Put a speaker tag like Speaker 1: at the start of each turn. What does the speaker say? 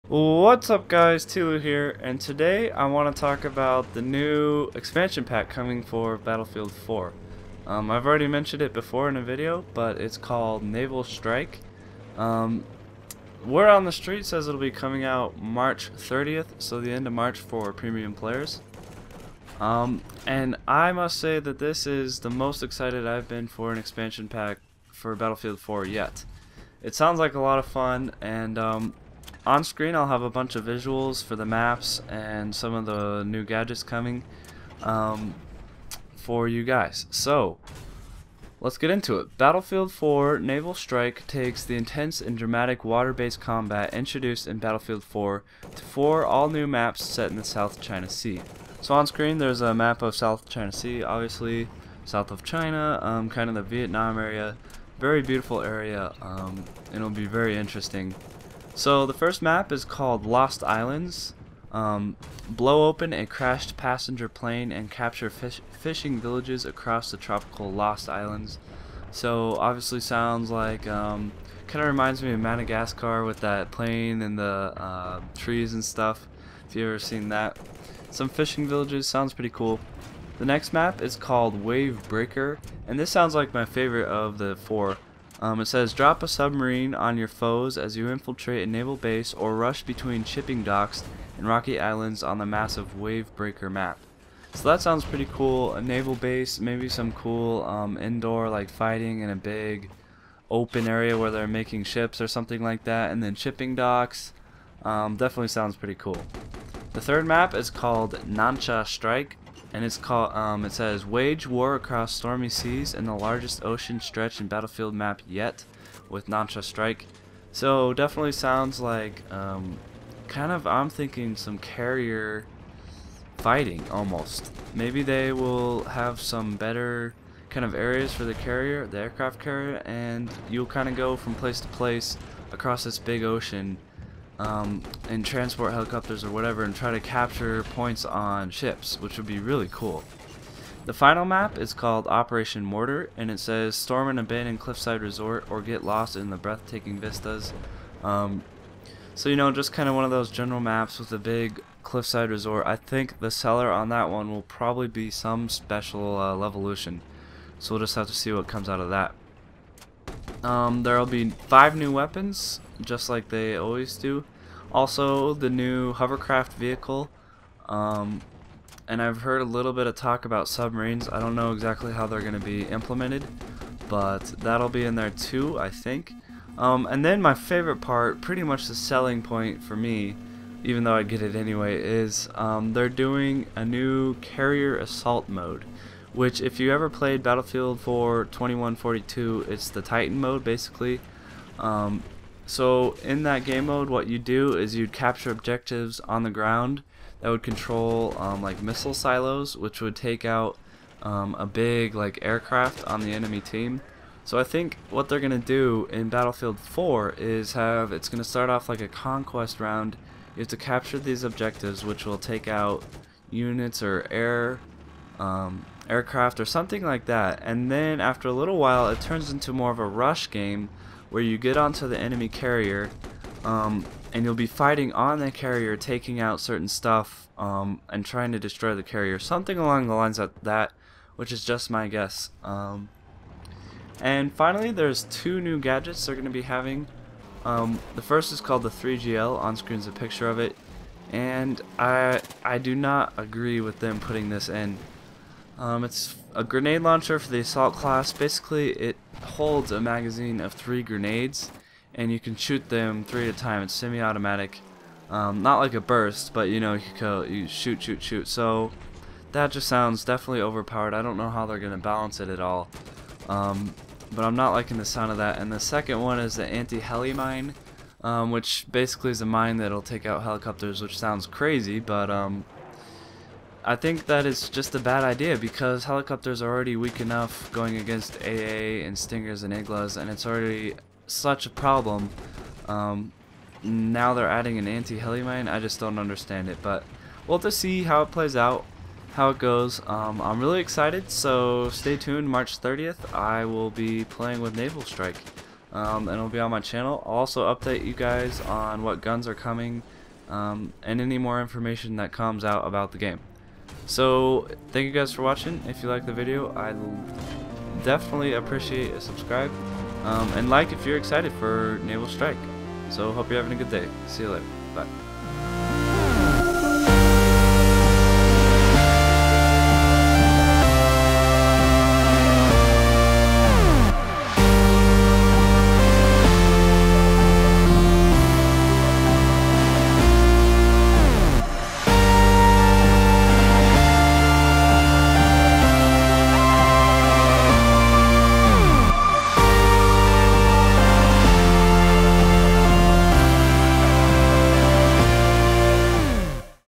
Speaker 1: What's up guys, TLEW here, and today I want to talk about the new expansion pack coming for Battlefield 4. I've already mentioned it before in a video, but it's called Naval Strike. Word on the street says it'll be coming out March 30th, so the end of March for premium players. And I must say that this is the most excited I've been for an expansion pack for Battlefield 4 yet. It sounds like a lot of fun, and on screen I'll have a bunch of visuals for the maps and some of the new gadgets coming for you guys. So let's get into it. Battlefield 4 Naval Strike takes the intense and dramatic water-based combat introduced in Battlefield 4 to 4 all-new maps set in the South China Sea. So on screen there's a map of South China Sea, obviously south of China, kind of the Vietnam area. Very beautiful area, and it'll be very interesting. So the first map is called Lost Islands. Blow open a crashed passenger plane and capture fishing villages across the tropical Lost Islands. So obviously sounds like, kind of reminds me of Madagascar with that plane and the trees and stuff, if you've ever seen that. Some fishing villages, sounds pretty cool. The next map is called Wave Breaker, and this sounds like my favorite of the 4. It says drop a submarine on your foes as you infiltrate a naval base or rush between shipping docks and rocky islands on the massive Wave Breaker map. So that sounds pretty cool. A naval base, maybe some cool indoor like fighting in a big open area where they're making ships or something like that, and then shipping docks. Definitely sounds pretty cool. The third map is called Naval Strike, and it's called it says wage war across stormy seas in the largest ocean stretch in Battlefield map yet with Naval Strike. So definitely sounds like kind of, I'm thinking some carrier fighting almost. Maybe they will have some better kind of areas for the carrier, the aircraft carrier, and you'll kind of go from place to place across this big ocean and transport helicopters or whatever and try to capture points on ships, which would be really cool. The final map is called Operation Mortar, and it says storm an abandoned cliffside resort or get lost in the breathtaking vistas. So you know, just kind of one of those general maps with a big cliffside resort. I think the seller on that one will probably be some special Levolution, so we'll just have to see what comes out of that. There will be 5 new weapons, just like they always do. Also, the new hovercraft vehicle. And I've heard a little bit of talk about submarines. I don't know exactly how they're going to be implemented, but that'll be in there too, I think. And then my favorite part, pretty much the selling point for me, even though I get it anyway, is they're doing a new carrier assault mode, which if you ever played Battlefield 4 2142, it's the Titan mode basically. So in that game mode, what you do is you'd capture objectives on the ground that would control like missile silos, which would take out a big like aircraft on the enemy team. So I think what they're gonna do in Battlefield 4 is it's gonna start off like a conquest round. You have to capture these objectives, which will take out units or aircraft or something like that, and then after a little while it turns into more of a rush game where you get onto the enemy carrier and you'll be fighting on the carrier, taking out certain stuff and trying to destroy the carrier, something along the lines of that, which is just my guess. And finally, there's 2 new gadgets they're going to be having. The first is called the 3GL. On screen is a picture of it, and I do not agree with them putting this in. It's a grenade launcher for the assault class. Basically, it holds a magazine of 3 grenades, and you can shoot them 3 at a time. It's semi-automatic, not like a burst, but you know, you shoot. So that just sounds definitely overpowered. I don't know how they're gonna balance it at all, but I'm not liking the sound of that. And the second one is the anti-heli mine, which basically is a mine that'll take out helicopters, which sounds crazy, but I think that is just a bad idea because helicopters are already weak enough going against AA and Stingers and Iglas, and it's already such a problem. Now they're adding an anti-heli mine. I just don't understand it, but we'll have to see how it plays out, how it goes. I'm really excited, so stay tuned. March 30th I will be playing with Naval Strike, and it'll be on my channel. I'll also update you guys on what guns are coming and any more information that comes out about the game. So thank you guys for watching. If you like the video, I definitely appreciate a subscribe, and like if you're excited for Naval Strike. So hope you're having a good day. See you later. Bye.